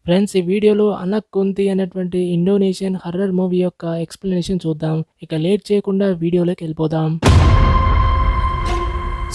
Friends ఈ వీడియోలో 'అనక్ కుంతి' అనేటువంటి ఇండోనేషియన్ హర్రర్ మూవీ యొక్క ఎక్స్‌ప్లనేషన్ చూద్దాం. ఇక లేట్ చేయకుండా వీడియోలోకెళ్ళిపోదాం.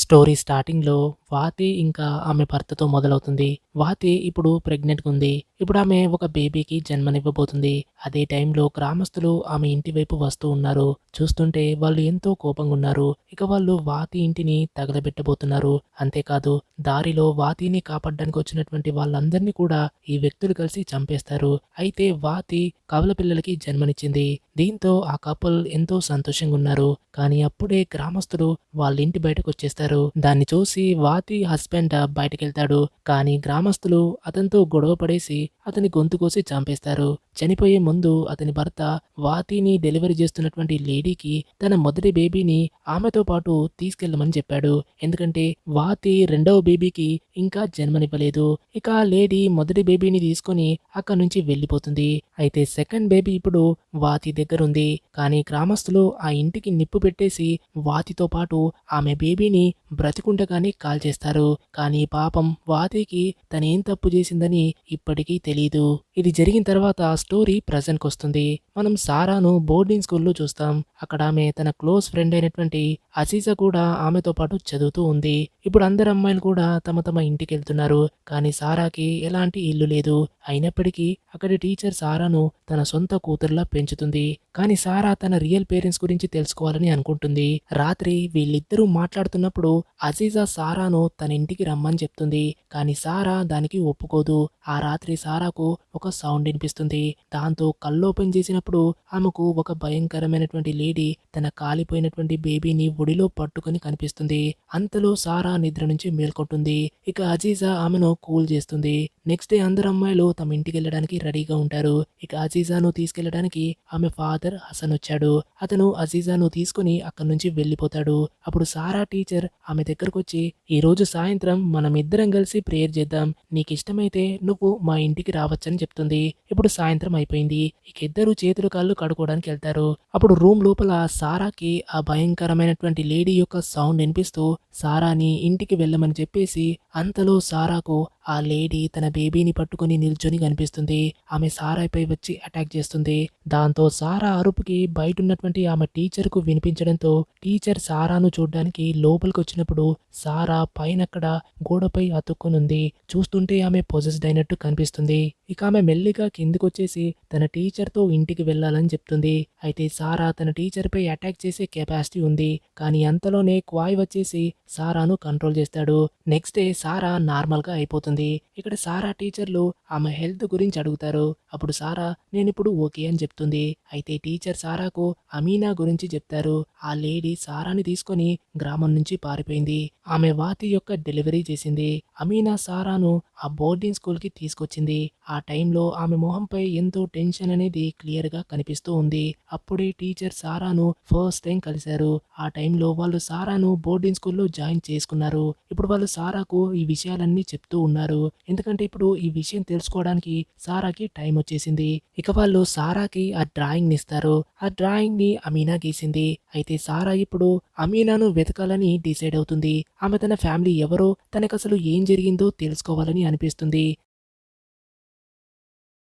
స్టోరీ స్టార్టింగ్‌లో వాతి ఇంకా ఆమె భర్తతో మొదలవుతుంది. వాతి ఇప్పుడు ప్రెగ్నెంట్‌గా ఉంది. ఇప్పుడు ఆమె ఒక బేబీకి జన్మనివ్వబోతుంది. అదే టైంలో గ్రామస్తులు ఆమె ఇంటి వైపు వస్తూ ఉన్నారు. చూస్తుంటే వాళ్ళు ఎంతో కోపంగా ఉన్నారు. ఇక వాళ్ళు వాతి ఇంటిని తగలబెట్టబోతున్నారు. అంతేకాదు దారిలో వాతిని కాపాడడానికి వచ్చినటువంటి వాళ్ళందరినీ కూడా ఈ వ్యక్తులు కలిసి చంపేస్తారు. అయితే వాతి కవల పిల్లలకి జన్మనిచ్చింది. దీంతో ఆ కపుల్ ఎంతో సంతోషంగా ఉన్నారు. కానీ అప్పుడే గ్రామస్తులు వాళ్ళ ఇంటి బయటకొచ్చేస్తారు. దాన్ని చూసి వాతి హస్బెండ్ బయటకెళ్తాడు. కానీ గ్రామస్తులు అతనితో గొడవ పడేసి అతని గొంతు కోసి చంపేస్తారు. చనిపోయే ముందు అతని భర్త వాతిని డెలివరీ చేస్తున్నటువంటి లేడీకి తన మొదటి బేబీని ఆమెతో పాటు తీసుకెళ్లమని చెప్పాడు. ఎందుకంటే వాతి రెండవ బేబీకి ఇంకా జన్మనివ్వలేదు. ఇక ఆ లేడీ మొదటి బేబీని తీసుకొని అక్కడి నుంచి వెళ్ళిపోతుంది. అయితే సెకండ్ బేబీ ఇప్పుడు వాతి దగ్గరుంది. కానీ గ్రామస్తులు ఆ ఇంటికి నిప్పు పెట్టేసి వాతితో పాటు ఆమె బేబీని బ్రతికుండగానే కాల్చేస్తారు. కానీ పాపం వాతికి తనేం తప్పు చేసిందని ఇప్పటికీ తెలీదు. ఇది జరిగిన తర్వాత స్టోరీ ప్రెజెంట్‌కి వస్తుంది. మనం సారాను బోర్డింగ్ స్కూల్‌లో చూస్తాం. అక్కడ ఆమె తన క్లోజ్ ఫ్రెండ్ అయినటువంటి అజీజా కూడా ఆమెతో పాటు చదువుతూ ఉంది. ఇప్పుడు అందరు అమ్మాయిలు కూడా తమ తమ ఇంటికెళ్తున్నారు. కానీ సారాకి ఎలాంటి ఇల్లు లేదు. అయినప్పటికీ అక్కడి టీచర్ సారాను తన సొంత కూతురులా పెంచుతుంది. కానీ సారా తన రియల్ పేరెంట్స్ గురించి తెలుసుకోవాలని అనుకుంటుంది. రాత్రి వీళ్ళిద్దరూ మాట్లాడుతున్నప్పుడు అజీజా సారాను తన ఇంటికి రమ్మని చెప్తుంది. కానీ సారా దానికి ఒప్పుకోదు. ఆ రాత్రి సారాకు ఒక సౌండ్ వినిపిస్తుంది. దాంతో కళ్ళు ఓపెన్ చేసినప్పుడు ఆమెకు ఒక భయంకరమైనటువంటి లేడీ తన కాలిపోయినటువంటి బేబీని ఒడిలో పట్టుకొని కనిపిస్తుంది. అంతలో సారా నిద్ర నుంచి మేల్కొంటుంది. ఇక అజీజా ఆమెను కూల్ చేస్తుంది. నెక్స్ట్ డే అందరు అమ్మాయిలు తమ ఇంటికి వెళ్ళడానికి రెడీగా ఉంటారు. ఇక అజీజాను తీసుకెళ్లడానికి ఆమె ఫాదర్ హసన్ వచ్చాడు. అతను అజీజాను తీసుకుని అక్కడి నుంచి వెళ్ళిపోతాడు. అప్పుడు సారా టీచర్ ఆమె దగ్గరకు వచ్చి, ఈ రోజు సాయంత్రం మనం ఇద్దరం కలిసి ప్రేయర్ చేద్దాం. నీకు ఇష్టమైతే నువ్వు మా ఇంటికి రావచ్చని చెప్తుంది. ఇప్పుడు సాయంత్రం అయిపోయింది. ఇక ఇద్దరు చేతులు కాళ్ళు కడుక్కోవడానికి వెళ్తారు. అప్పుడు రూమ్ లోపల సారాకి ఆ భయంకరమైనటువంటి లేడీ యొక్క సౌండ్ వినిపిస్తూ సారాని ఇంటికి వెళ్ళమని చెప్పేసి అంతలో సారాకు ఆ లేడీ తన బేబీని పట్టుకుని నిల్చొని కనిపిస్తుంది. ఆమె సారాపై వచ్చి అటాక్ చేస్తుంది. దాంతో సారా అరుపుకి బయటున్నటువంటి ఆమె టీచర్కు వినిపించడంతో టీచర్ సారాను చూడ్డానికి లోపలికి వచ్చినప్పుడు సారా పైనక్కడ గోడపై అతుక్కునుంది. చూస్తుంటే ఆమె పొజెస్డ్ అయినట్టు కనిపిస్తుంది. ఇక ఆమె మెల్లిగా కిందికొచ్చేసి తన టీచర్తో ఇంటికి వెళ్ళాలని చెప్తుంది. అయితే సారా తన టీచర్పై అటాక్ చేసే కెపాసిటీ ఉంది. కానీ అంతలోనే క్వాయ్ వచ్చేసి సారాను కంట్రోల్ చేస్తాడు. నెక్స్ట్ డే సారా నార్మల్గా అయిపోతుంది. ఇక్కడ సారా టీచర్లు ఆమె హెల్త్ గురించి అడుగుతారు. అప్పుడు సారా నేనిప్పుడు ఓకే అని చెప్తుంది. అయితే టీచర్ సారాకు అమీనా గురించి చెప్తారు. ఆ లేడీ సారాని తీసుకొని గ్రామం నుంచి పారిపోయింది. ఆమె వాతి యొక్క డెలివరీ చేసింది. అమీనా సారాను ఆ బోర్డింగ్ స్కూల్కి తీసుకొచ్చింది. ఆ టైంలో ఆమె మొహంపై ఎంతో టెన్షన్ అనేది క్లియర్గా కనిపిస్తూ ఉంది. అప్పుడే టీచర్ సారాను ఫస్ట్ టైం కలిశారు. ఆ టైంలో వాళ్ళు సారాను బోర్డింగ్ స్కూల్లో జాయిన్ చేసుకున్నారు. ఇప్పుడు వాళ్ళు సారాకు ఈ విషయాలన్నీ చెప్తూ ఉన్నారు. ఎందుకంటే ఇప్పుడు ఈ విషయం తెలుసుకోవడానికి సారాకి టైం వచ్చేసింది. ఇక వాళ్ళు సారాకి ఆ డ్రాయింగ్ ఇస్తారు. ఆ డ్రాయింగ్ ని అమీనా గీసింది. అయితే సారా ఇప్పుడు అమీనాను వెతకాలని డిసైడ్ అవుతుంది. ఆమె తన ఫ్యామిలీ ఎవరో తనకు అసలు ఏం జరిగిందో తెలుసుకోవాలని అనిపిస్తుంది.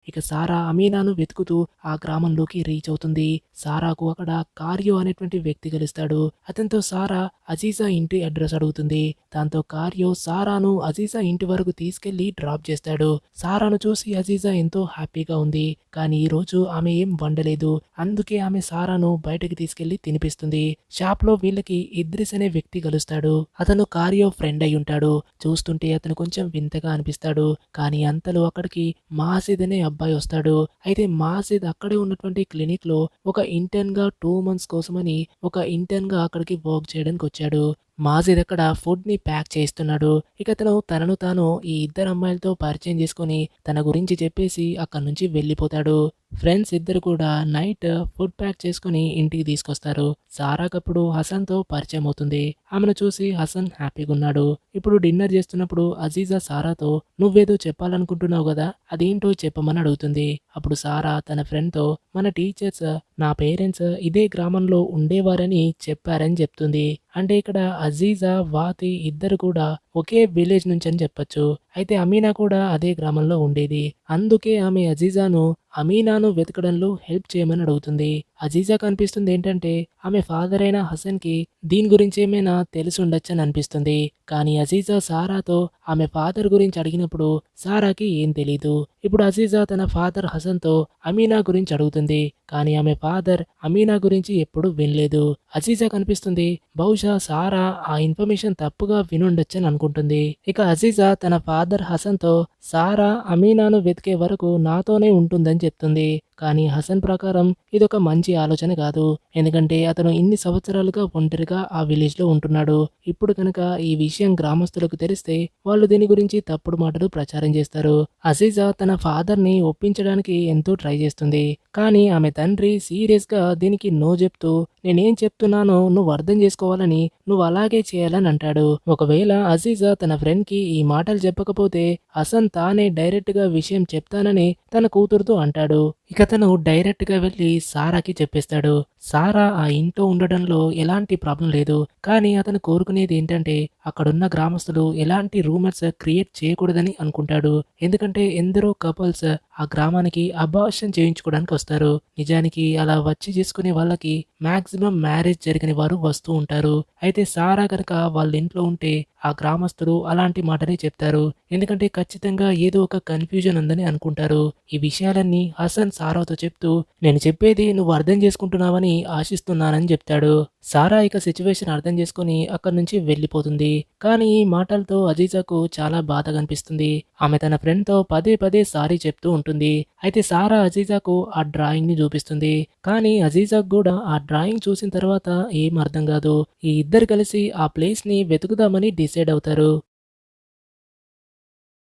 ఇక సారా అమీనాను వెతుకుతూ ఆ గ్రామంలోకి రీచ్ అవుతుంది. సారాకు అక్కడ కార్యో అనేటువంటి వ్యక్తి కలుస్తాడు. అతనితో సారా అజీజా ఇంటి అడ్రస్ అడుగుతుంది. దాంతో కార్యో సారాను అజీజా ఇంటి వరకు తీసుకెళ్లి డ్రాప్ చేస్తాడు. సారాను చూసి అజీజా ఎంతో హ్యాపీగా ఉంది. కానీ ఈ రోజు ఆమె ఏం వండలేదు. అందుకే ఆమె సారాను బయటకి తీసుకెళ్లి తినిపిస్తుంది. షాప్ లో వీళ్ళకి ఇద్రిస్ అనే వ్యక్తి కలుస్తాడు. అతను కార్యో ఫ్రెండ్ అయి ఉంటాడు. చూస్తుంటే అతను కొంచెం వింతగా అనిపిస్తాడు. కానీ అంతలో అక్కడికి మాసిద్ అనే అబ్బాయి వస్తాడు. అయితే మాసిద్ అక్కడే ఉన్నటువంటి క్లినిక్ లో ఒక ఇంటర్న్ గా 2 months కోసమని ఒక ఇంటర్న్ గా అక్కడికి వర్క్ చేయడానికి వచ్చాడు. మాజిద్ అక్కడ ఫుడ్ ని ప్యాక్ చేస్తున్నాడు. ఇక అతను తనను తాను ఈ ఇద్దరు అమ్మాయిలతో పరిచయం చేసుకొని తన గురించి చెప్పేసి అక్కడి నుంచి వెళ్ళిపోతాడు. ఫ్రెండ్స్ ఇద్దరు కూడా నైట్ ఫుడ్ ప్యాక్ చేసుకుని ఇంటికి తీసుకొస్తారు. సారాకప్పుడు హసన్ తో పరిచయం అవుతుంది. ఆమెను చూసి హసన్ హ్యాపీగా ఉన్నాడు. ఇప్పుడు డిన్నర్ చేస్తున్నప్పుడు అజీజా సారాతో నువ్వేదో చెప్పాలనుకుంటున్నావు కదా, అదేంటో చెప్పమని అడుగుతుంది. అప్పుడు సారా తన ఫ్రెండ్ తో మన టీచర్స్ నా పేరెంట్స్ ఇదే గ్రామంలో ఉండేవారని చెప్పారని చెప్తుంది. అంటే ఇక్కడ అజీజా వాతి ఇద్దరు కూడా ఒకే విలేజ్ నుంచి అని చెప్పొచ్చు. అయితే అమీనా కూడా అదే గ్రామంలో ఉండేది. అందుకే ఆమె అజీజాను అమీనాను వెతకడంలో హెల్ప్ చేయమని అడుగుతుంది. అజీజాకు అనిపిస్తుంది ఏంటంటే ఆమె ఫాదర్ అయిన హసన్‌కి దీని గురించి ఏమైనా తెలిసుండొచ్చని అనిపిస్తుంది. కానీ అజీజా సారాతో ఆమె ఫాదర్ గురించి అడిగినప్పుడు సారాకి ఏం తెలీదు. ఇప్పుడు అజీజా తన ఫాదర్ హసన్‌తో అమీనా గురించి అడుగుతుంది. కానీ ఆమె ఫాదర్ అమీనా గురించి ఎప్పుడూ వినలేదు. అజీజాకు అనిపిస్తుంది బహుశా సారా ఆ ఇన్ఫర్మేషన్ తప్పుగా వినుండొచ్చని అనుకుంటుంది. ఇక అజీజా తన ఫాదర్ హసన్‌తో సారా అమీనాను వెతికే వరకు నాతోనే ఉంటుందని చెప్తుంది. కానీ హసన్ ప్రకారం ఇదొక మంచి ఆలోచన కాదు. ఎందుకంటే అతను ఇన్ని సంవత్సరాలుగా ఒంటరిగా ఆ విలేజ్‌లో ఉంటున్నాడు. ఇప్పుడు కనుక ఈ విషయం గ్రామస్తులకు తెలిస్తే వాళ్ళు దీని గురించి తప్పుడు మాటలు ప్రచారం చేస్తారు. అజీజా తన ఫాదర్‌ని ఒప్పించడానికి ఎంతో ట్రై చేస్తుంది. కానీ ఆమె తండ్రి సీరియస్‌గా దీనికి నో చెప్తూ నేనేం చెప్తున్నానో నువ్వు అర్థం చేసుకోవాలని నువ్వు అలాగే చేయాలని అంటాడు. ఒకవేళ అజీజా తన ఫ్రెండ్‌కి ఈ మాటలు చెప్పకపోతే హసన్ తానే డైరెక్ట్‌గా విషయం చెప్తానని తన కూతురుతో అంటాడు. ఇక తను డైరెక్ట్‌గా వెళ్లి సారాకి చెప్పేస్తాడు. సారా ఆ ఇంట్లో ఉండడంలో ఎలాంటి ప్రాబ్లం లేదు. కానీ అతను కోరుకునేది ఏంటంటే అక్కడున్న గ్రామస్తులు ఎలాంటి రూమర్స్ క్రియేట్ చేయకూడదని అనుకుంటాడు. ఎందుకంటే ఎందరో కపుల్స్ ఆ గ్రామానికి అబార్షన్ చేయించుకోవడానికి వస్తారు. నిజానికి అలా వచ్చి చేసుకునే వాళ్ళకి మాక్సిమం మ్యారేజ్ జరిగిన వారు వస్తూ ఉంటారు. అయితే సారా గనక వాళ్ళ ఇంట్లో ఉంటే ఆ గ్రామస్తులు అలాంటి మాటనే చెప్తారు. ఎందుకంటే ఖచ్చితంగా ఏదో ఒక కన్‌ఫ్యూజన్ ఉందని అనుకుంటారు. ఈ విషయాలన్నీ హసన్ సారాతో చెప్తూ నేను చెప్పేది నువ్వు అర్థం చేసుకుంటున్నావని ఆశిస్తున్నానని చెప్తాడు. సారా ఇక సిట్యుయేషన్ అర్థం చేసుకొని అక్కడి నుంచి వెళ్ళిపోతుంది. కానీ ఈ మాటలతో అజీజాకు చాలా బాధగా అనిపిస్తుంది. ఆమె తన ఫ్రెండ్‌తో పదే పదే సారీ చెప్తూ ఉంటుంది. అయితే సారా అజీజాకు ఆ డ్రాయింగ్‌ని చూపిస్తుంది. కానీ అజీజాకు గూడా ఆ డ్రాయింగ్ చూసిన తర్వాత ఏం అర్థం కాదు. ఈ ఇద్దరు కలిసి ఆ ప్లేస్‌ని వెతుకుదామని డిసైడ్ అవుతారు.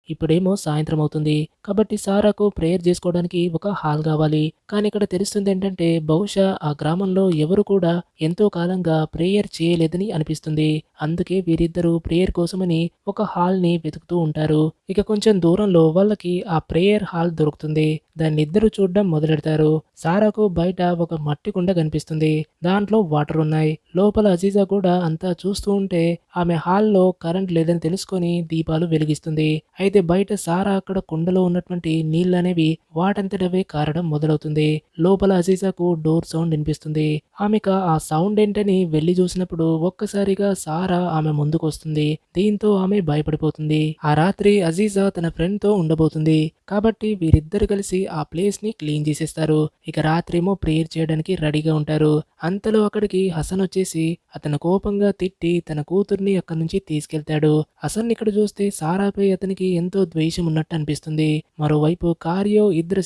ఇప్పుడేమో సాయంత్రం అవుతుంది. కాబట్టి సారాకు ప్రేయర్ జేసుకోవడానికి ఒక హాల్ గావాలి. కానీ ఇక్కడ తెలుస్తుందేంటంటే బహుశా ఆ గ్రామంలో ఎవరు కూడా ఎంతో కాలంగా ప్రేయర్ చేయలేదని అనిపిస్తుంది. అందుకే వీరిద్దరూ ప్రేయర్ కోసమని ఒక హాల్‌ని వెతుకుతూ ఉంటారు. ఇక కొంచెం దూరంలో వాళ్ళకి ఆ ప్రేయర్ హాల్ దొరుకుతుంది. దాన్నిద్దరూ చూడ్డం మొదలెడతారు. సారాకు బయట ఒక మట్టి కుండ కనిపిస్తుంది. దాంట్లో వాటర్ ఉన్నాయి. లోపల అజీజా కూడా అంతా చూస్తూ ఉంటే ఆమె హాల్‌లో కరెంట్ లేదని తెలుసుకొని దీపాలు వెలిగిస్తుంది. అయితే బయట సారా అక్కడ కుండలో ఉన్నటువంటి నీళ్ళనేవి వాటంతటవే కారడం మొదలవుతుంది. లోపల అజీజాకు డోర్ సౌండ్ వినిపిస్తుంది. ఆమెక ఆ సౌండ్ ఏంటని వెళ్లి చూసినప్పుడు ఒక్కసారిగా సారా ఆమె ముందుకొస్తుంది. దీంతో ఆమె భయపడిపోతుంది. ఆ రాత్రి అజీజా తన ఫ్రెండ్‌తో ఉండబోతుంది. కాబట్టి వీరిద్దరు కలిసి ఆ ప్లేస్‌ని క్లీన్ చేసేస్తారు. ఇక రాత్రేమో ప్రేయర్ చేయడానికి రెడీగా ఉంటారు. అంతలో అక్కడికి హసన్ వచ్చేసి అతను కోపంగా తిట్టి తన కూతుర్ని అక్కడి నుంచి తీసుకెళ్తాడు. హసన్ ఇక్కడ చూస్తే సారాపై అతనికి ఎంతో ద్వేషం ఉన్నట్టు అనిపిస్తుంది. మరోవైపు కార్యో ఇద్దరు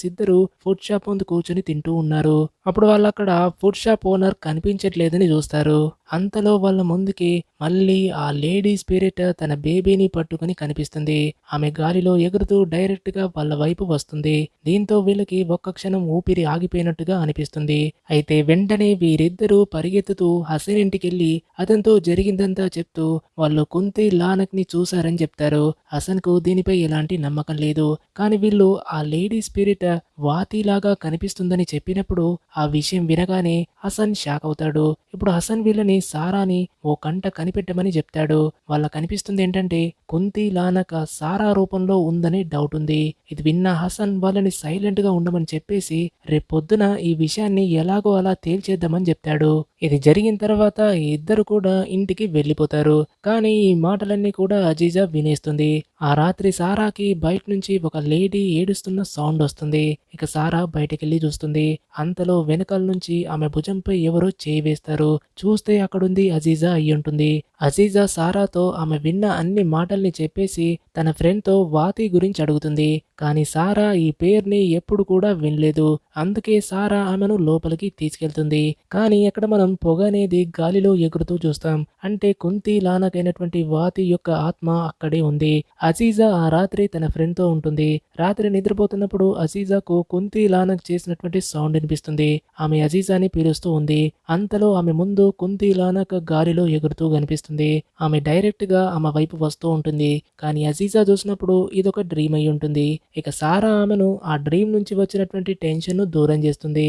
ఫుడ్ షాప్ ముందు కూర్చొని తింటూ ఉన్నారు. అప్పుడు వాళ్ళక్కడ ఫుడ్ షాప్ ఓనర్ కనిపించట్లేదని చూస్తారు. అంతలో వాళ్ళ ముందుకి మళ్ళీ ఆ లేడీ స్పిరిట్ తన బేబీని పట్టుకుని కనిపిస్తుంది. ఆమె గాలిలో ఎగురుతూ డైరెక్ట్ గా వాళ్ళ వైపు వస్తుంది. దీంతో వీళ్ళకి ఒక్క క్షణం ఊపిరి ఆగిపోయినట్టుగా అనిపిస్తుంది. అయితే వెంటనే వీరిద్దరూ పరిగెత్తుతూ హసన్ ఇంటికెళ్లి అతనితో జరిగిందంతా చెప్తూ వాళ్ళు కుంతి లానక్ ని చూశారని చెప్తారు. హసన్ కు దీనిపై ఎలాంటి నమ్మకం లేదు. కానీ వీళ్ళు ఆ లేడీ స్పిరిట్ వాతిలాగా కనిపిస్తుందని చెప్పినప్పుడు ఆ విషయం వినగానే హసన్ షాక్ అవుతాడు. ఇప్పుడు హసన్ వీళ్ళని సారాని ఓ కంట కనిపెట్టమని చెప్తాడు. వాళ్ళ కనిపిస్తుంది ఏంటంటే కుంతి లానక సారా రూపంలో ఉందని డౌట్ ఉంది. ఇది విన్న హసన్ వాళ్ళని సైలెంట్ గా ఉండమని చెప్పేసి రేపొద్దున ఈ విషయాన్ని ఎలాగో అలా తేల్చేద్దామని చెప్తాడు. ఇది జరిగిన తర్వాత ఈ ఇద్దరు కూడా ఇంటికి వెళ్ళిపోతారు. కానీ ఈ మాటలన్నీ కూడా అజీజా వినేస్తుంది. ఆ రాత్రి సారాకి బయట నుంచి ఒక లేడీ ఏడుస్తున్న సౌండ్ వస్తుంది. ఇక సారా బయటకెళ్ళి చూస్తుంది. అంతలో వెనకాల నుంచి ఆమె భుజంపై ఎవరో చేయి వేస్తారు. చూస్తే అక్కడుంది అజీజా అయ్యుంటుంది. అజీజా సారాతో ఆమె విన్న అన్ని మాటల్ని చెప్పేసి తన ఫ్రెండ్‌తో వాతి గురించి అడుగుతుంది. కానీ సారా ఈ పేరుని ఎప్పుడు కూడా వినలేదు. అందుకే సారా ఆమెను లోపలికి తీసుకెళ్తుంది. కానీ అక్కడ మనం పొగ అనేది గాలిలో ఎగురుతూ చూస్తాం. అంటే కుంతి లానకైనటువంటి వాతి యొక్క ఆత్మ అక్కడే ఉంది. అజీజా ఆ రాత్రి తన ఫ్రెండ్‌తో ఉంటుంది. రాత్రి నిద్రపోతున్నప్పుడు అజీజాకు కుంతి లానక్ చేసినటువంటి సౌండ్ వినిపిస్తుంది. ఆమె అజీజాని పిలుస్తూ ఉంది. అంతలో ఆమె ముందు కుంతి లానక్ గాలిలో ఎగురుతూ కనిపిస్తుంది. ఆమె డైరెక్ట్‌గా ఆమె వైపు వస్తూ ఉంటుంది. కానీ అజీజా చూసినప్పుడు ఇదొక డ్రీమ్ అయి ఉంటుంది. ఇక సారా ఆమెను ఆ డ్రీమ్ నుంచి వచ్చినటువంటి టెన్షన్‌ను దూరం చేస్తుంది.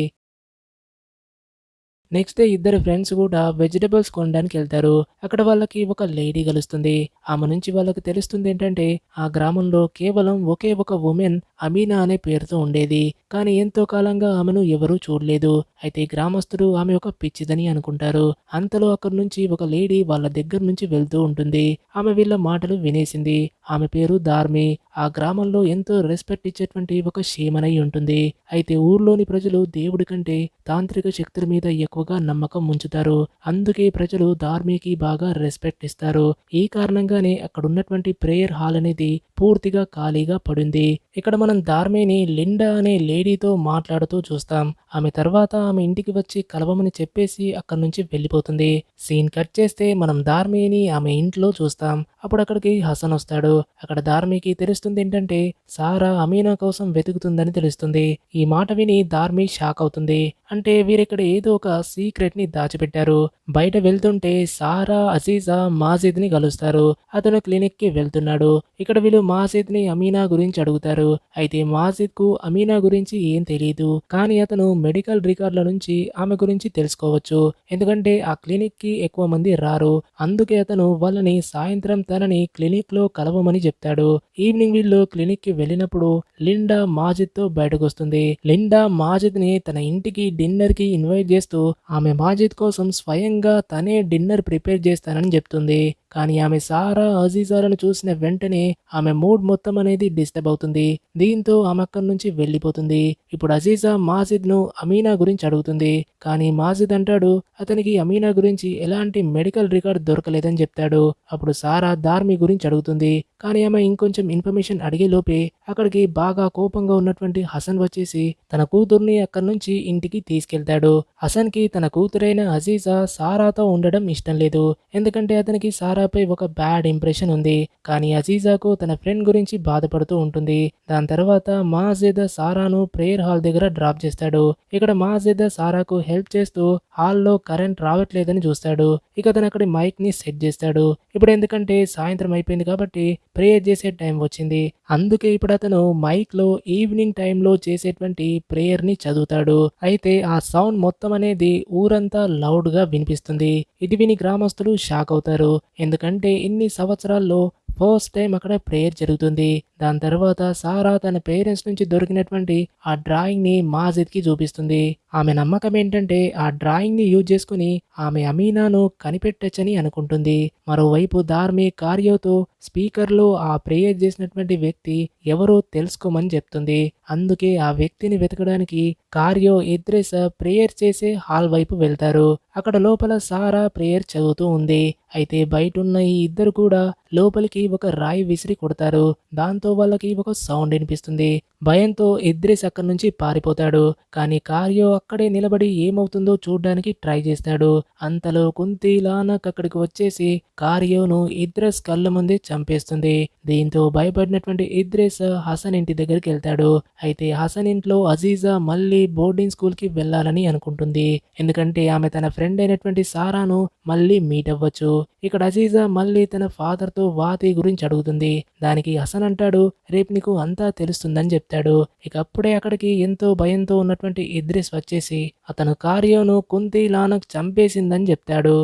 నెక్స్ట్ డే ఇద్దరు ఫ్రెండ్స్ కూడా వెజిటబుల్స్ కొనడానికి వెళ్తారు. అక్కడ వాళ్ళకి ఒక లేడీ కలుస్తుంది. ఆమె నుంచి వాళ్ళకి తెలుస్తుంది ఏంటంటే ఆ గ్రామంలో కేవలం ఒకే ఒక వుమెన్ అమీనా అనే పేరుతో ఉండేది. కానీ ఎంతో కాలంగా ఆమెను ఎవరూ చూడలేదు. అయితే గ్రామస్తులు ఆమె ఒక పిచ్చిదని అనుకుంటారు. అంతలో అక్కడి నుంచి ఒక లేడీ వాళ్ళ దగ్గర నుంచి వెళ్తూ ఉంటుంది. ఆమె వీళ్ళ మాటలు వినేసింది. ఆమె పేరు ధార్మి. ఆ గ్రామంలో ఎంతో రెస్పెక్ట్ ఇచ్చేటువంటి ఒక షేమనై ఉంటుంది. అయితే ఊర్లోని ప్రజలు దేవుడి కంటే తాంత్రిక శక్తుల మీద ఎక్కువగా నమ్మకం ఉంచుతారు. అందుకే ప్రజలు ధార్మికి బాగా రెస్పెక్ట్ ఇస్తారు. ఈ కారణంగానే అక్కడ ఉన్నటువంటి ప్రేయర్ హాల్ అనేది పూర్తిగా ఖాళీగా పడింది. ఇక్కడ మనం ధార్మిని లిండా అనే లేడీతో మాట్లాడుతూ చూస్తాం. ఆమె తర్వాత ఆమె ఇంటికి వచ్చి కలవమని చెప్పేసి అక్కడి నుంచి వెళ్ళిపోతుంది. సీన్ కట్ చేస్తే మనం ధార్మిని ఆమె ఇంట్లో చూస్తాం. అప్పుడు అక్కడికి హసన్ వస్తాడు. అక్కడ ధార్మికి తెలుస్తుంది ఏంటంటే సారా అమీనా కోసం వెతుకుతుందని తెలుస్తుంది. ఈ మాట విని ధార్మి షాక్ అవుతుంది. అంటే వీరిక్కడ ఏదో ఒక సీక్రెట్ ని దాచిపెట్టారు. బయట వెళ్తుంటే సారా, అజీజా మాజిద్ ని కలుస్తారు. అతను క్లినిక్ కి వెళ్తున్నాడు. ఇక్కడ వీళ్ళు మాజిద్ ని అమీనా గురించి అడుగుతారు. అయితే మాజిద్ కు అమీనా గురించి ఏం తెలియదు. కానీ అతను మెడికల్ రికార్డుల నుంచి ఆమె గురించి తెలుసుకోవచ్చు. ఎందుకంటే ఆ క్లినిక్ కి ఎక్కువ మంది రారు. అందుకే అతను వాళ్ళని సాయంత్రం తనని క్లినిక్ లో కలవమని చెప్తాడు. ఈవినింగ్ వీళ్ళు క్లినిక్ కి వెళ్ళినప్పుడు లిండా మాజిద్ తో బయటకు వస్తుంది. లిండా మాజిద్ ని తన ఇంటికి డిన్నర్ కి ఇన్వైట్ చేస్తూ ఆమె మాజిద్ కోసం స్వయంగా తనే డిన్నర్ ప్రిపేర్ చేస్తానని చెప్తుంది. కానీ ఆమె సారా, అజీజాలను చూసిన వెంటనే ఆమె మూడ్ మొత్తం అనేది డిస్టర్బ్ అవుతుంది. దీంతో ఆమె అక్కడి నుంచి వెళ్ళిపోతుంది. ఇప్పుడు అజీజా మాజిద్ ను అమీనా గురించి అడుగుతుంది. కానీ మాజిద్ అంటాడు అతనికి అమీనా గురించి ఎలాంటి మెడికల్ రికార్డ్ దొరకలేదని చెప్తాడు. అప్పుడు సారా ధార్మి గురించి అడుగుతుంది. కానీ ఆమె ఇంకొంచెం ఇన్ఫర్మేషన్ అడిగే లోపే అక్కడికి బాగా కోపంగా ఉన్నటువంటి హసన్ వచ్చేసి తన కూతుర్ని అక్కడి నుంచి ఇంటికి తీసుకెళ్తాడు. హసన్ కి తన కూతురైన అజీజా సారాతో ఉండడం ఇష్టం లేదు. ఎందుకంటే అతనికి సారాపై ఒక బ్యాడ్ ఇంప్రెషన్ ఉంది. కానీ అజీజాకు తన ఫ్రెండ్ గురించి బాధపడుతూ ఉంటుంది. దాని తర్వాత మాజిద్ సారాను ప్రేయర్ హాల్ దగ్గర డ్రాప్ చేస్తాడు. ఇక్కడ మాజిద్ సారాకు హెల్ప్ చేస్తూ హాల్లో కరెంట్ రావట్లేదని చూస్తాడు. ఇక అతను అక్కడి మైక్ ని సెట్ చేస్తాడు. ఇప్పుడు ఎందుకంటే సాయంత్రం అయిపోయింది కాబట్టి ప్రేయర్ చేసే టైం వచ్చింది. అందుకే ఇప్పుడు అతను మైక్ లో ఈవినింగ్ టైంలో చేసేటువంటి ప్రేయర్ ని చదువుతాడు. అయితే ఆ సౌండ్ మొత్తం అనేది ఊరంతా లౌడ్ గా వినిపిస్తుంది. ఇది విని గ్రామస్తులు షాక్ అవుతారు. ఎందుకంటే ఇన్ని సంవత్సరాల్లో ఫస్ట్ టైం అక్కడ ప్రేయర్ జరుగుతుంది. దాని తర్వాత సారా తన పేరెంట్స్ నుంచి దొరికినటువంటి ఆ డ్రాయింగ్ ని మాజిద్ కి చూపిస్తుంది. ఆమె నమ్మకం ఏంటంటే ఆ డ్రాయింగ్ ని యూజ్ చేసుకుని ఆమె అమీనాను కనిపెట్టచ్చని అనుకుంటుంది. మరోవైపు ధార్మి కార్యోతో స్పీకర్లో ఆ ప్రేయర్ చేసినటువంటి వ్యక్తి ఎవరో తెలుసుకోమని చెప్తుంది. అందుకే ఆ వ్యక్తిని వెతకడానికి కార్యో ఇద్రిస్ ప్రేయర్ చేసే హాల్ వైపు వెళ్తారు. అక్కడ లోపల సారా ప్రేయర్ చదువుతూ ఉంది. అయితే బయటున్న ఈ ఇద్దరు కూడా లోపలికి ఒక రాయి విసిరి కొడతారు. దాంతో వాళ్ళకి ఒక సౌండ్ వినిపిస్తుంది. భయంతో ఇద్రిస్ అక్కడి నుంచి పారిపోతాడు. కానీ కార్యో అక్కడే నిలబడి ఏమవుతుందో చూడ్డానికి ట్రై చేస్తాడు. అంతలో కుంతి లానక్ అక్కడికి వచ్చేసి కార్యోను ఇద్రిస్ కళ్ళ ముందే చంపేస్తుంది. దీంతో భయపడినటువంటి ఇద్రిస్ హసన్ ఇంటి దగ్గరికి వెళ్తాడు. అయితే హసన్ ఇంట్లో అజీజా మళ్ళీ బోర్డింగ్ స్కూల్ కి వెళ్ళాలని అనుకుంటుంది. ఎందుకంటే ఆమె తన ఫ్రెండ్ అయినటువంటి సారాను మళ్ళీ మీట్ అవ్వచ్చు. ఇక్కడ అజీజా మళ్ళీ తన ఫాదర్ తో వాతి గురించి అడుగుతుంది. దానికి హసన్ అంటాడు రేపు నీకు అంతా తెలుస్తుందని చెప్తాడు. ఇక అప్పుడే అక్కడికి ఎంతో భయంతో ఉన్నటువంటి ఇద్రిస్ వచ్చేసి అతను కార్యోను కుంతి లానక్ చంపేసిందని చెప్తాడు.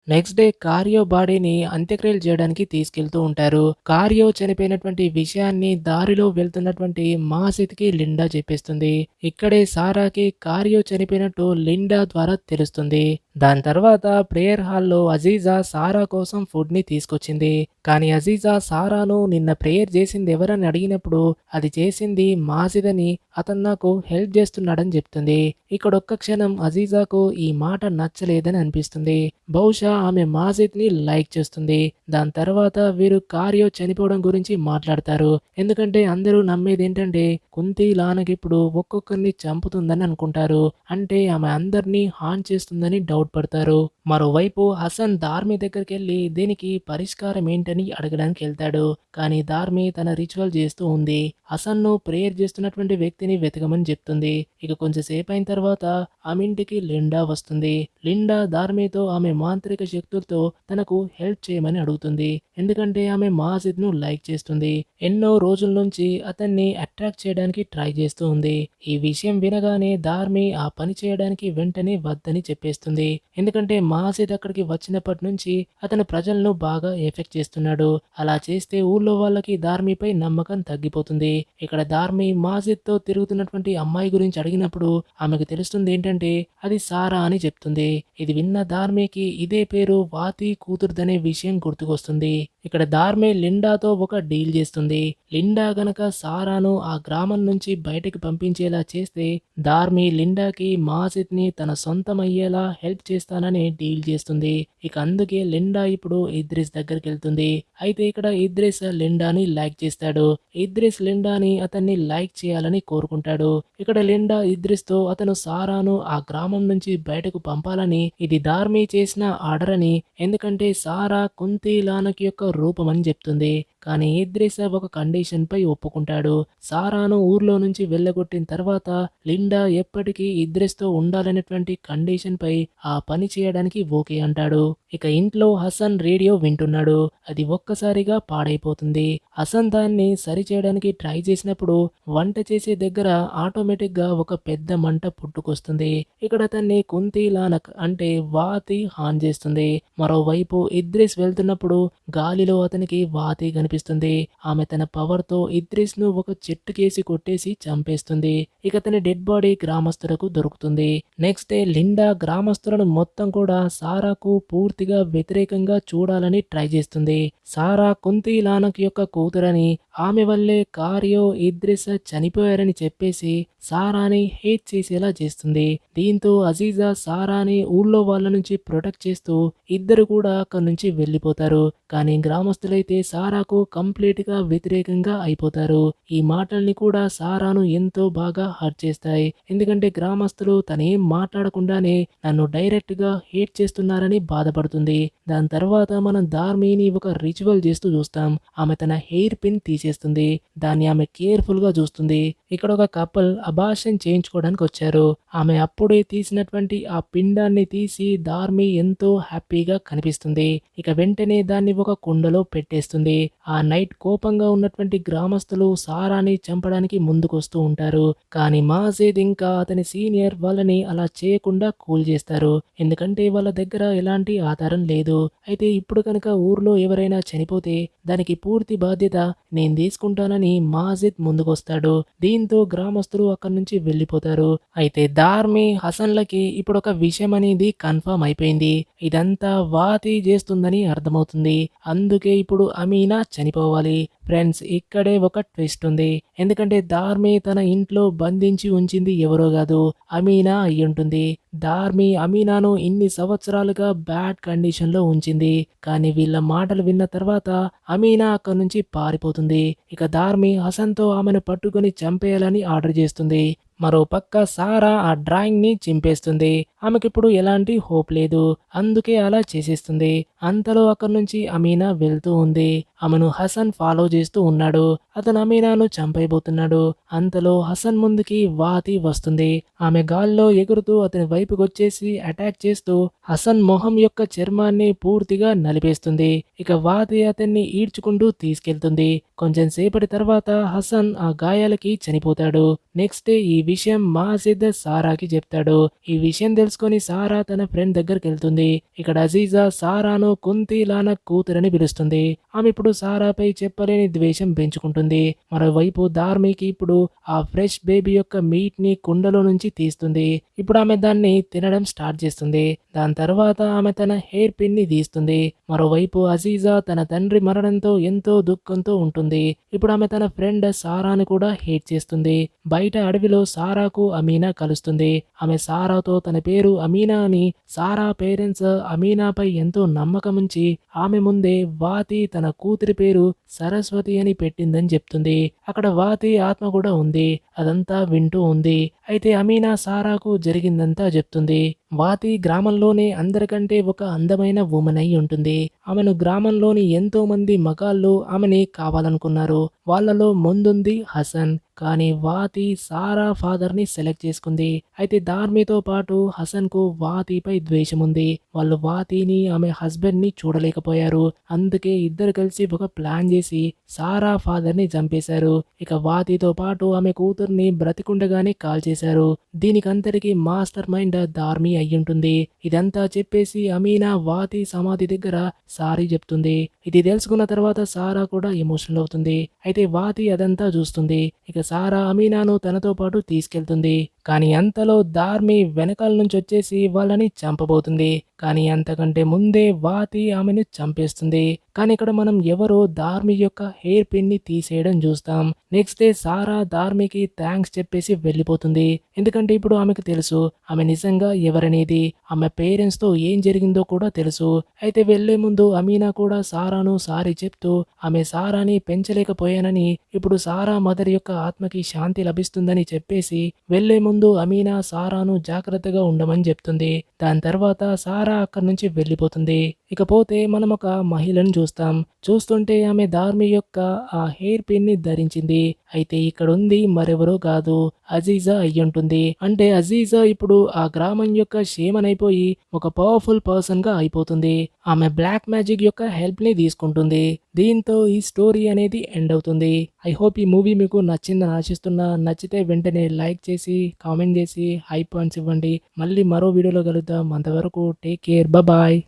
నెక్స్ట్ డే కార్యో బాడీని అంత్యక్రియలు చేయడానికి తీసుకెళ్తూ ఉంటారు. కార్యో చనిపోయినటువంటి విషయాన్ని దారిలో వెళ్తున్నటువంటి మాజిద్కి లిండా చెప్పేస్తుంది. ఇక్కడే సారాకి కార్యో చనిపోయినట్టు లిండా ద్వారా తెలుస్తుంది. దాని తర్వాత ప్రేయర్ హాల్లో అజీజా సారా కోసం ఫుడ్ ని తీసుకొచ్చింది. కానీ అజీజా సారాను నిన్న ప్రేయర్ చేసింది ఎవరని అడిగినప్పుడు అది చేసింది మాజిద్ అని అతను నాకు హెల్ప్ చేస్తున్నాడని చెప్తుంది. ఇక్కడ ఒక్క క్షణం అజీజాకు ఈ మాట నచ్చలేదని అనిపిస్తుంది. బహుశా ఆమె మాజిద్ ని లైక్ చేస్తుంది. దాని తర్వాత వీరు కార్యో చనిపోవడం గురించి మాట్లాడతారు. ఎందుకంటే అందరూ నమ్మేది ఏంటంటే కుంతి లానకి ఇప్పుడు ఒక్కొక్కరిని చంపుతుందని అనుకుంటారు. అంటే ఆమె అందరినీ హాన్ చేస్తుందని డౌట్ డౌట్ పడతారు. మరోవైపు హసన్ ధార్మి దగ్గరికెళ్ళి దీనికి పరిష్కారం ఏంటని అడగడానికి వెళ్తాడు. కానీ ధార్మి తన రిచువల్ చేస్తూ ఉంది. హసన్ను ప్రేయర్ చేస్తున్నటువంటి వ్యక్తిని వెతకమని చెప్తుంది. ఇక కొంచెం సేపు అయిన తర్వాత ఆమె ఇంటికి లిండా వస్తుంది. లిండా ధార్మితో ఆమె మాంత్రిక శక్తులతో తనకు హెల్ప్ చేయమని అడుగుతుంది. ఎందుకంటే ఆమె మాజిద్ ను లైక్ చేస్తుంది. ఎన్నో రోజుల నుంచి అతన్ని అట్రాక్ట్ చేయడానికి ట్రై చేస్తూ ఉంది. ఈ విషయం వినగానే ధార్మి ఆ పని చేయడానికి వెంటనే వద్దని చెప్పేస్తుంది. ఎందుకంటే మాజిద్ అక్కడికి వచ్చినప్పటి నుంచి అతను ప్రజలను బాగా ఎఫెక్ట్ చేస్తున్నాడు. అలా చేస్తే ఊళ్ళో వాళ్ళకి ధార్మిపై నమ్మకం తగ్గిపోతుంది. ఇక్కడ ధార్మి మాజిద్ తో తిరుగుతున్నటువంటి అమ్మాయి గురించి అడిగినప్పుడు ఆమెకు తెలుస్తుంది ఏంటంటే అది సారా అని చెప్తుంది. ఇది విన్న ధార్మికి ఇదే పేరు వాతి కూతురుదనే విషయం గుర్తుకొస్తుంది. ఇక్కడ ధార్మి లిండాతో ఒక డీల్ చేస్తుంది. లిండా గనక సారాను ఆ గ్రామం నుంచి బయటకు పంపించేలా చేస్తే ధార్మి లిండాకి మాజిద్ ని తన సొంతం అయ్యేలా హెల్ప్ చేస్తానని డీల్ చేస్తుంది. ఇక అందుకే లిండా ఇప్పుడు ఇద్రిస్ దగ్గరికి వెళ్తుంది. అయితే ఇక్కడ ఇద్రిస్ లిండాని లైక్ చేస్తాడు. ఇద్రిస్ లిండాని అతన్ని లైక్ చేయాలని కోరుకుంటాడు. ఇక్కడ లిండా ఇద్రిస్ తో అతను సారాను ఆ గ్రామం నుంచి బయటకు పంపాలని ఇది ధార్మి చేసిన ఆర్డర్ అని, ఎందుకంటే సారా కుంతి లానకి యొక్క రూపం అని చెప్తుంది. కానీ ఇద్రిస్ ఒక కండిషన్ పై ఒప్పుకుంటాడు. సారాను ఊర్లో నుంచి వెళ్ళగొట్టిన తర్వాత లిండా ఎప్పటికీ ఇద్రిస్ తో ఉండాలనేటువంటి కండిషన్ పై ఆ పని చేయడానికి ఓకే అంటాడు. ఇక ఇంట్లో హసన్ రేడియో వింటున్నాడు. అది ఒక్కసారిగా పాడైపోతుంది. హసన్ దాన్ని సరిచేయడానికి ట్రై చేసినప్పుడు వంట చేసే దగ్గర ఆటోమేటిక్ గా ఒక పెద్ద మంట పుట్టుకొస్తుంది. ఇక్కడ అతన్ని కుంతి లానక్ అంటే వాతి హాన్ చేస్తుంది. మరోవైపు ఇద్రిస్ వెళ్తున్నప్పుడు గాలిలో అతనికి వాతి కనిపిస్తుంది. ఆమె తన పవర్ తో ఇద్రిస్ ను ఒక చెట్టుకేసి కొట్టేసి చంపేస్తుంది. ఇక అతని డెడ్ బాడీ గ్రామస్తులకు దొరుకుతుంది. నెక్స్ట్ డే లిండా గ్రామస్తులను మొత్తం కూడా సారాకు పూర్తిగా వ్యతిరేకంగా చూడాలని ట్రై చేస్తుంది. సారా కుంతి లానక్ యొక్క కూతురని, ఆమె వల్లే కార్యో ఇద్రిస్ చనిపోయారని చెప్పేసి సారాని హేట్ చేసేలా చేస్తుంది. దీంతో అజీజా సారాని ఊళ్ళో వాళ్ళ నుంచి ప్రొటెక్ట్ చేస్తూ ఇద్దరు కూడా అక్కడి నుంచి వెళ్ళిపోతారు. కానీ గ్రామస్తులైతే సారాకు కంప్లీట్ గా వ్యతిరేకంగా అయిపోతారు. ఈ మాటల్ని కూడా సారాను ఎంతో బాగా హర్ట్ చేస్తాయి. ఎందుకంటే గ్రామస్తులు తనేం మాట్లాడకుండానే నన్ను డైరెక్ట్ గా హేట్ చేస్తున్నారని బాధపడుతుంది. దాని తర్వాత మనం ధార్మిని ఒక రిచువల్ చేస్తూ చూస్తాం. ఆమె తన హెయిర్ పిన్ తీసేస్తుంది. దాన్ని ఆమె కేర్ఫుల్ గా చూస్తుంది. ఇక్కడ ఒక కపుల్ అబార్షన్ చేయించుకోవడానికి వచ్చారు. ఆమె అప్పుడే తీసినటువంటి ఆ పిండాన్ని తీసి ధార్మి ఎంతో హ్యాపీగా కనిపిస్తుంది. ఇక వెంటనే దాన్ని ఒక కుండలో పెట్టేస్తుంది. ఆ నైట్ కోపంగా ఉన్నటువంటి గ్రామస్తులు సారాని చంపడానికి ముందుకొస్తూ ఉంటారు. కానీ మాజిద్ ఇంకా అతని సీనియర్ వాళ్ళని అలా చేయకుండా కూల్ చేస్తారు. ఎందుకంటే వాళ్ళ దగ్గర ఎలాంటి ఆధారం లేదు. అయితే ఇప్పుడు కనుక ఊర్లో ఎవరైనా చనిపోతే దానికి పూర్తి బాధ్యత నేను తీసుకుంటానని మాజిద్ ముందుకొస్తాడు. దీంతో గ్రామస్తులు అక్కడి నుంచి వెళ్ళిపోతారు. అయితే ధార్మి హసన్లకి ఇప్పుడు ఒక విషయం అనేది కన్ఫర్మ్ అయిపోయింది. ఇదంతా వాతి చేస్తుందని అర్థమవుతుంది. అందుకే ఇప్పుడు అమీనా చనిపోవాలి. ఫ్రెండ్స్, ఇక్కడే ఒక ట్విస్ట్ ఉంది. ఎందుకంటే ధార్మి తన ఇంట్లో బంధించి ఉంచింది ఎవరో కాదు, అమీనా అయ్యుంటుంది. ధార్మి అమీనాను ఇన్ని సంవత్సరాలుగా బ్యాడ్ కండిషన్ లో ఉంచింది. కానీ వీళ్ళ మాటలు విన్న తర్వాత అమీనా అక్కడి నుంచి పారిపోతుంది. ఇక ధార్మి హసన్తో ఆమెను పట్టుకొని చంపేయాలని ఆర్డర్ చేస్తుంది. మరో పక్క సారా ఆ డ్రాయింగ్ ని చింపేస్తుంది. ఆమెకిప్పుడు ఎలాంటి హోప్ లేదు. అందుకే అలా చేసేస్తుంది. అంతలో అక్కడి నుంచి అమీనా వెళ్తూ ఉంది. ఆమెను హసన్ ఫాలో చేస్తూ ఉన్నాడు. అతను అమీనాను చంపైపోతున్నాడు. అంతలో హసన్ ముందుకి వాతి వస్తుంది. ఆమె గాల్లో ఎగురుతూ అతని వైపుకి వచ్చేసి అటాక్ చేస్తూ హసన్ మొహం యొక్క చర్మాన్ని పూర్తిగా నలిపేస్తుంది. ఇక వాతి అతన్ని ఈడ్చుకుంటూ తీసుకెళ్తుంది. కొంచెం సేపటి తర్వాత హసన్ ఆ గాయాలకి చనిపోతాడు. నెక్స్ట్ డే ఈ విషయం మాజిద్ సారాకి చెప్తాడు. ఈ విషయం తెలుసుకొని సారా తన ఫ్రెండ్ దగ్గరికి వెళ్తుంది. ఇక్కడ అజీజా సారాను కుంతి లానక్ కూతురని పిలుస్తుంది. ఆమె ఇప్పుడు సారాపై చెప్పలేని ద్వేషం పెంచుకుంటుంది. మరోవైపు ధార్మికి ఇప్పుడు ఆ ఫ్రెష్ బేబీ యొక్క మీట్ ని కుండలో నుంచి తీస్తుంది. ఇప్పుడు ఆమె దాన్ని తినడం స్టార్ట్ చేస్తుంది. దాని తర్వాత ఆమె తన హెయిర్ పిన్ ని తీస్తుంది. మరోవైపు అజీజా తన తండ్రి మరణంతో ఎంతో దుఃఖంతో ఉంటుంది. ఇప్పుడు ఆమె తన ఫ్రెండ్ సారాను కూడా హేట్ చేస్తుంది. బయట అడవిలో సారాకు అమీనా కలుస్తుంది. ఆమె సారాతో తన పేరు అమీనా అని, సారా పేరెంట్స్ అమీనాపై ఎంతో నమ్మకం ఉంచి ఆమె ముందే వాతి తన కూతురి పేరు సరస్వతి అని పెట్టిందని చెప్తుంది. అక్కడ వాతి ఆత్మ కూడా ఉంది. అదంతా వింటూ ఉంది. అయితే అమీనా సారాకు జరిగిందంతా చెప్తుంది. వాతి గ్రామంలోనే అందరికంటే ఒక అందమైన వుమన్ అయి ఉంటుంది. ఆమెను గ్రామంలోని ఎంతో మంది మగాళ్ళు ఆమెని కావాలనుకున్నారు. వాళ్ళలో ముందుంది హసన్. కానీ వాతి సారా ఫాదర్‌ని సెలెక్ట్ చేసుకుంది. అయితే ధార్మితో పాటు హసన్‌కు వాతిపై ద్వేషముంది. వాళ్ళు వాతిని ఆమె హస్బెండ్‌ని చూడలేకపోయారు. అందుకే ఇద్దరు కలిసి ఒక ప్లాన్ చేసి సారా ఫాదర్‌ని చంపేశారు. ఇక వాతితో పాటు ఆమె కూతుర్ని బ్రతికుండగానే కాల్చేశారు. దీనికంతటికి మాస్టర్ మైండ్ ధార్మి అయ్యుంటుంది. ఇదంతా చెప్పేసి అమీనా వాతి సమాధి దగ్గర సారీ చెప్తుంది. ఇది తెలుసుకున్న తర్వాత సారా కూడా ఎమోషనల్ అవుతుంది. అయితే వాతి అదంతా చూస్తుంది. ఇక సారా అమీనాను తనతో పాటు తీసుకెళ్తుంది. కానీ అంతలో ధార్మి వెనకాల నుంచి వచ్చేసి వాళ్ళని చంపబోతుంది. కానీ అంతకంటే ముందే వాతి ఆమెను చంపేస్తుంది. కానీ ఇక్కడ మనం ఎవరో ధార్మి యొక్క హెయిర్ పిన్ ని తీసేయడం చూస్తాం. నెక్స్ట్ డే సారా ధార్మికి థ్యాంక్స్ చెప్పేసి వెళ్ళిపోతుంది. ఎందుకంటే ఇప్పుడు ఆమెకు తెలుసు ఆమె నిజంగా ఎవరనేది. ఆమె పేరెంట్స్ తో ఏం జరిగిందో కూడా తెలుసు. అయితే వెళ్లే ముందు అమీనా కూడా సారాను సారీ చెప్తూ ఆమె సారాని పెంచలేకపోయానని, ఇప్పుడు సారా మదర్ యొక్క ఆత్మకి శాంతి లభిస్తుందని చెప్పేసి వెళ్లే ముందు అమీనా సారాను జాగ్రత్తగా ఉండమని చెప్తుంది. దాని తర్వాత సారా అక్కడి నుంచి వెళ్ళిపోతుంది. ఇకపోతే మనం ఒక మహిళను చూస్తాం. చూస్తుంటే ఆమె ధార్మి యొక్క ఆ హెయిర్ పిన్ ని ధరించింది. అయితే ఇక్కడ ఉంది మరెవరో కాదు, అజీజా అయ్యుంటుంది. అంటే అజీజా ఇప్పుడు ఆ గ్రామం యొక్క షేమన్ అయిపోయి ఒక పవర్ఫుల్ పర్సన్ గా అయిపోతుంది. ఆమె బ్లాక్ మ్యాజిక్ యొక్క హెల్ప్ ని తీసుకుంటుంది. దీంతో ఈ స్టోరీ అనేది ఎండ్ అవుతుంది. ఐ హోప్ ఈ మూవీ మీకు నచ్చిందని ఆశిస్తున్నా. నచ్చితే వెంటనే లైక్ చేసి కామెంట్ చేసి హై పాయింట్స్ ఇవ్వండి. మళ్ళీ మరో వీడియోలో కలుద్దాం. అంతవరకు టేక్ కేర్. బాయ్.